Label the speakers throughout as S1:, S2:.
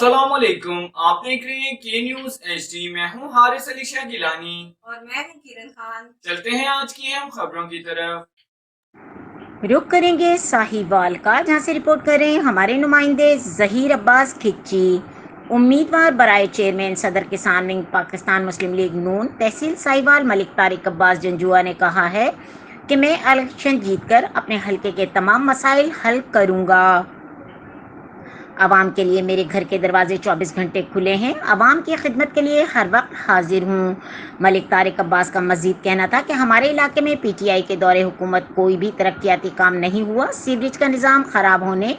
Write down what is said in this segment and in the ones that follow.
S1: अस्सलाम वालेकुम, आप देख रहे हैं के न्यूज HD। मैं हूं हारिस अली शाह गिलानी
S2: और मैं हूं किरण खान।
S1: चलते हैं आज की अहम खबरों की तरफ।
S3: रुख करेंगे साहिवाल का, जहां से रिपोर्ट कर रहे हैं हमारे नुमाइंदे जहीर अब्बास खिच्ची। उम्मीदवार बराए चेयरमैन सदर किसान विंग पाकिस्तान मुस्लिम लीग नून तहसील साहिवाल मलिक तारिक अब्बास जंजुआ ने कहा है कि मैं इलेक्शन जीतकर अपने हलके के तमाम मसाइल हल करूंगा। आवाम के लिए मेरे घर के दरवाजे 24 घंटे खुले हैं। आवाम की खिदमत के लिए हर वक्त हाजिर हूँ। मलिक तारिक अब्बास का मजीद कहना था कि हमारे इलाके में PTI के दौरे हुकूमत कोई भी तरक्याती काम नहीं हुआ। सीवरेज का निज़ाम ख़राब होने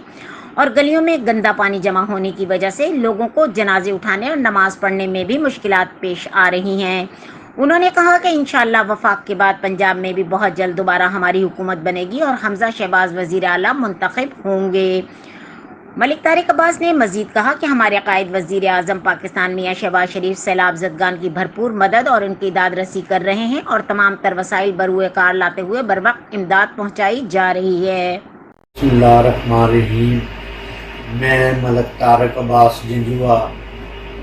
S3: और गलियों में गंदा पानी जमा होने की वजह से लोगों को जनाजे उठाने और नमाज पढ़ने में भी मुश्किलात पेश आ रही हैं। उन्होंने कहा कि इंशाअल्लाह वफाक के बाद पंजाब में भी बहुत जल्द दोबारा हमारी हुकूमत बनेगी और हमजा शहबाज वज़ीर आला मुंतखब होंगे। मलिक तारिक अब्बास ने मजीद कहा कि हमारे कायद वज़ीर आज़म पाकिस्तान मियाँ शहबाज शरीफ सैलाब ज़दगान की भरपूर मदद और उनकी दाद रसी कर रहे हैं और तमाम तर वसाइल बरूए कार लाते हुए बर वक्त इमदाद पहुँचाई जा रही है।
S4: बिस्मिल्लाहिर्रहमानिर्रहीम। मैं मलिक तारिक अब्बास जंजुआ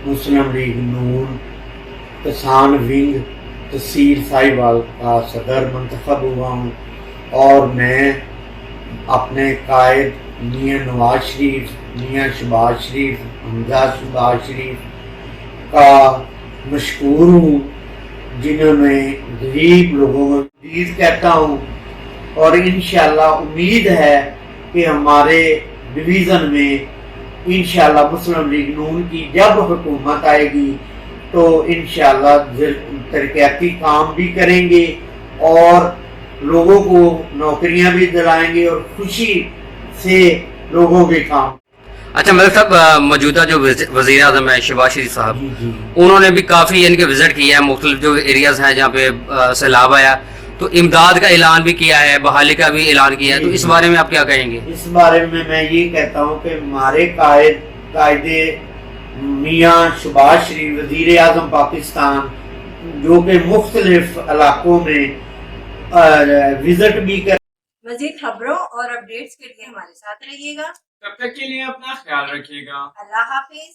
S4: मुस्लिम लीग नून किसान विंग तहसील साहिवाल का सदर मुंतखब हुआ हूँ और मैं अपने कायद मियाँ नवाज शरीफ, मियाँ शहबाज शरीफ, हमजा शहबाज शरीफ का मशकूर हूँ, जिन्होंने गरीब लोगों को प्लीज कहता हूँ और इंशाल्लाह उम्मीद है कि हमारे डिवीज़न में इंशाल्लाह मुस्लिम लीग नून की जब हुकूमत आएगी तो इंशाल्लाह तरक्याती काम भी करेंगे और लोगों को नौकरियां भी दिलाएंगे और खुशी से लोगों के काम।
S5: अच्छा मलिक साहब, मौजूदा जो वज़ीर आज़म है शहबाज शरीफ साहब,
S4: जी
S5: उन्होंने भी काफ़ी इनके विजिट किया है मुख्तलिफ जो एरियाज हैं जहाँ पे सैलाब आया, तो इमदाद का ऐलान भी किया है, बहाली का भी ऐलान किया है, तो इस बारे में आप क्या कहेंगे?
S4: इस बारे में मैं ये कहता हूँ कि हमारे कायदे मियाँ शहबाज शरीफ वज़ीर आज़म पाकिस्तान जो कि मुख्तलिफ इलाकों में विजिट भी कर।
S2: मजीद खबरों और अपडेट्स के लिए हमारे साथ रहिएगा।
S1: तब तक के लिए अपना ख्याल रखिएगा।
S2: अल्लाह हाफिज।